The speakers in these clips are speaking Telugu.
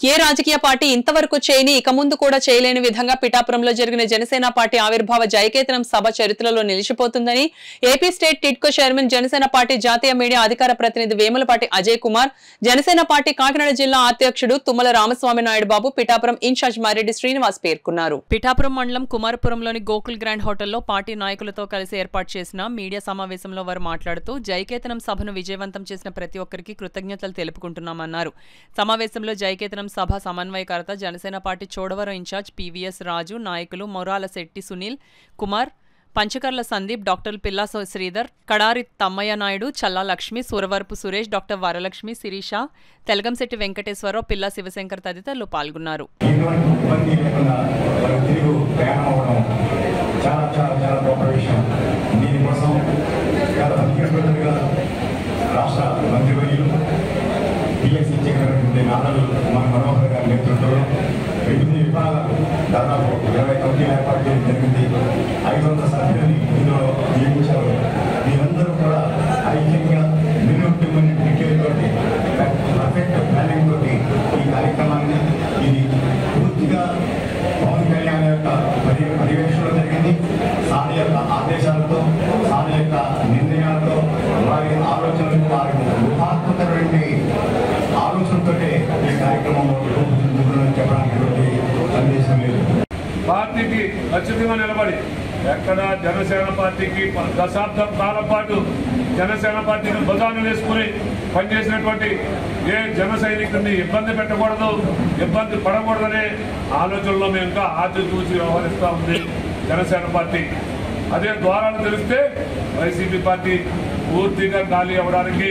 ఏ రాజకీయ పార్టీ ఇంతవరకు చేయని ఇక ముందు కూడా చేయలేని విధంగా పిఠాపురంలో జరిగిన జనసేన పార్టీ ఆవిర్భావ జయకేతనం సభ చరిత్రలో నిలిచిపోతుందని AP state TIDCO chairman Janasena party జాతీయ మీడియా అధికార ప్రతినిధి వేములపాటి అజయ్ కుమార్, జనసేన పార్టీ కాకినాడ జిల్లా అధ్యక్షుడు తుమ్మల రామస్వామి నాయుడు బాబు, పిఠాపురం ఇన్ఛార్జ్ మారెడ్డి శ్రీనివాస్ పేర్కొన్నారు. పిఠాపురం మండలం కుమారపురంలోని గోకుల్ గ్రాండ్ హోటల్లో పార్టీ నాయకులతో కలిసి ఏర్పాటు చేసిన మీడియా సమావేశంలో వారు మాట్లాడుతూ జయకేతనం సభను విజయవంతం చేసిన ప్రతి ఒక్కరికి కృతజ్ఞతలు తెలుపుకుంటున్నామన్నారు. సమావేశంలో జయకేతనం సభ సమన్వయకర్త జనసేన పార్టీ చోడవరం ఇన్ఛార్జ్ పివిఎస్ రాజు, నాయకులు మొరాల శెట్టి సునీల్ కుమార్, పంచకర్ల సందీప్, డాక్టర్ పిల్లా శ్రీధర్, కడారి తమ్మయ్య నాయుడు, చల్లా లక్ష్మి, సూరవరపు సురేష్, డాక్టర్ వరలక్ష్మి, శిరీష, తెలగంశెట్టి వెంకటేశ్వరరావు, పిల్లా శివశంకర్ తదితరులు పాల్గొన్నారు. మనోహర్ గారి నేతృత్వంలో వివిధ విభాగాలు దాదాపు 20 కమిటీలు ఏర్పాటు చేయడం జరిగింది. 500 సభ్యులని ఇందులో నియమించారు. మీరందరూ కూడా ఐక్యంగా నిరుద్యోగమైన డిగ్రీలతోటి పర్ఫెక్ట్ ప్లానింగ్ తోటి ఈ కార్యక్రమాన్ని ఇది పూర్తిగా పవన్ కళ్యాణ్ యొక్క పర్యవేక్షణలో జరిగింది. సాని యొక్క ఆదేశాలతో, సాని యొక్క నిర్ణయాలతో, వారి ఆలోచనలకు, వారి ఊహాత్మకమైన ఆలోచనతో ఈ కార్యక్రమంలో చెప్పడానికి సందేశం లేదు. పార్టీకి ఖచ్చితంగా నిలబడి ఎక్కడ జనసేన పార్టీకి దశాబ్దం కాలం పాటు జనసేన పార్టీని భుజాన్ని వేసుకుని పనిచేసినటువంటి ఏ జన సైనికుడిని ఇబ్బంది పెట్టకూడదు, ఇబ్బంది పడకూడదనే ఆలోచనలో మేము ఇంకా ఆచితూచి వ్యవహరిస్తూ ఉంది జనసేన పార్టీ. అదే ద్వారాలు తెలిస్తే వైసీపీ పార్టీ పూర్తిగా ఖాళీ అవ్వడానికి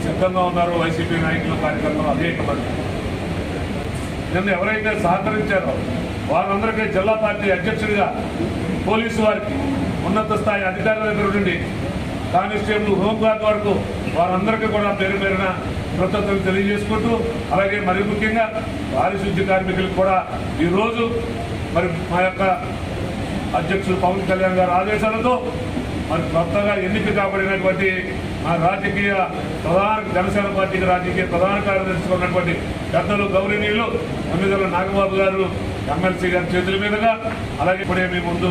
సిద్ధంగా ఉన్నారు వైసీపీ నాయకులు, కార్యకర్తలు అనేక మంది. నిన్న ఎవరైతే సహకరించారో వారందరికీ జిల్లా పార్టీ అధ్యక్షుడిగా పోలీసు వారికి, ఉన్నత స్థాయి అధికారుల దగ్గర నుండి కానిస్టేబుల్, హోంగార్డ్ వరకు వారందరికీ కూడా పేరు పేరున కృతజ్ఞతలు తెలియజేసుకుంటూ, అలాగే మరి ముఖ్యంగా పారిశుద్ధ్య కార్మికులకు కూడా ఈరోజు మరి మా యొక్క అధ్యక్షుడు పవన్ కళ్యాణ్ గారి ఆదేశాలతో మరి కొత్తగా ఎన్నిక కాబడినటువంటి మా రాజకీయ జనసేన పార్టీకి రాజకీయ ప్రధాన కార్యదర్శిగా ఉన్నటువంటి పెద్దలు గౌరవనీయులు కొన్నిదల నాగబాబు గారు ఎమ్మెల్సీ గారి చేతుల మీదుగా, అలాగే ఇప్పుడే మీ ముందు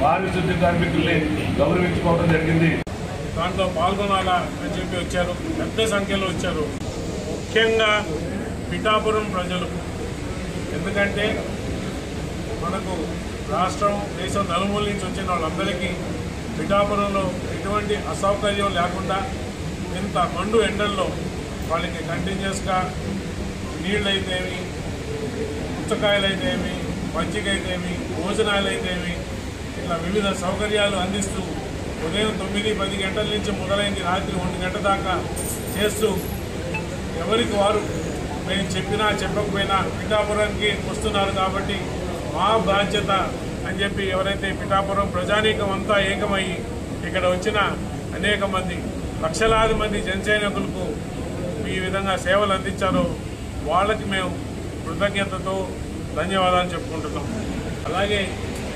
పారిశుద్ధ్య కార్మికుల్ని గౌరవించుకోవడం జరిగింది. దాంట్లో పాల్గొనాలా అని చెప్పి వచ్చారు, పెద్ద సంఖ్యలో వచ్చారు. ముఖ్యంగా పిఠాపురం ప్రజలు, ఎందుకంటే మనకు రాష్ట్రం, దేశం నలుమూల నుంచి వచ్చిన వాళ్ళందరికీ పిఠాపురంలో ఎటువంటి అసౌకర్యం లేకుండా ఇంత మండు ఎండల్లో వాళ్ళకి కంటిన్యూస్గా నీళ్ళైతేమి, పుచ్చకాయలైతేమి, మజ్జిగైతేమి, భోజనాలైతేమి, ఇట్లా వివిధ సౌకర్యాలు అందిస్తూ ఉదయం 9-10 గంటల నుంచి మొదలైంది రాత్రి 1 గంట దాకా చేస్తూ ఎవరికి వారు మేము చెప్పినా చెప్పకపోయినా పిఠాపురానికి వస్తున్నారు కాబట్టి మా బాధ్యత అని చెప్పి ఎవరైతే పిఠాపురం ప్రజానీకం అంతా ఏకమయ్యి ఇక్కడ వచ్చిన అనేక మంది, లక్షలాది మంది జనసైనికులకు ఈ విధంగా సేవలు అందించారో వాళ్ళకి మేము కృతజ్ఞతతో ధన్యవాదాలు చెప్పుకుంటున్నాం. అలాగే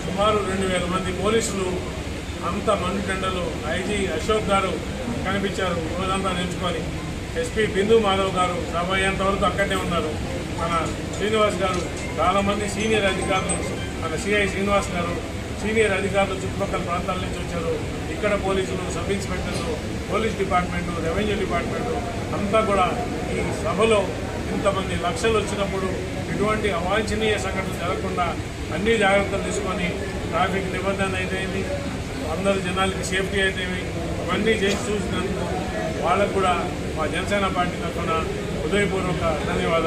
సుమారు 2000 మంది పోలీసులు అంత మండుటెండలు, ఐజీ అశోక్ గారు కనిపించారు రోజంతా నిలుచుకొని, ఎస్పీ బిందు మాధవ్ గారు సభ అయ్యేంతవరకు అక్కడనే ఉన్నారు. మన శ్రీనివాస్ గారు, చాలామంది సీనియర్ అధికారులు, మన సిఐ శ్రీనివాస్ గారు, సీనియర్ అధికారులు చుట్టుపక్కల ప్రాంతాల నుంచి వచ్చారు. ఇక్కడ పోలీసులు, సబ్ ఇన్స్పెక్టర్లు, పోలీస్ డిపార్ట్మెంటు, రెవెన్యూ డిపార్ట్మెంటు అంతా కూడా ఈ సభలో ఇంతమంది లక్షలు వచ్చినప్పుడు ఎటువంటి అవాంఛనీయ సంఘటనలు జరగకుండా అన్ని జాగ్రత్తలు తీసుకొని ట్రాఫిక్ నిబంధన అయితేమి, అందరు జనాలకి సేఫ్టీ అయితేమి, ఇవన్నీ చేసి చూసినందుకు వాళ్ళకు కూడా మా జనసేన పార్టీ తరఫున హృదయపూర్వక ధన్యవాదాలు.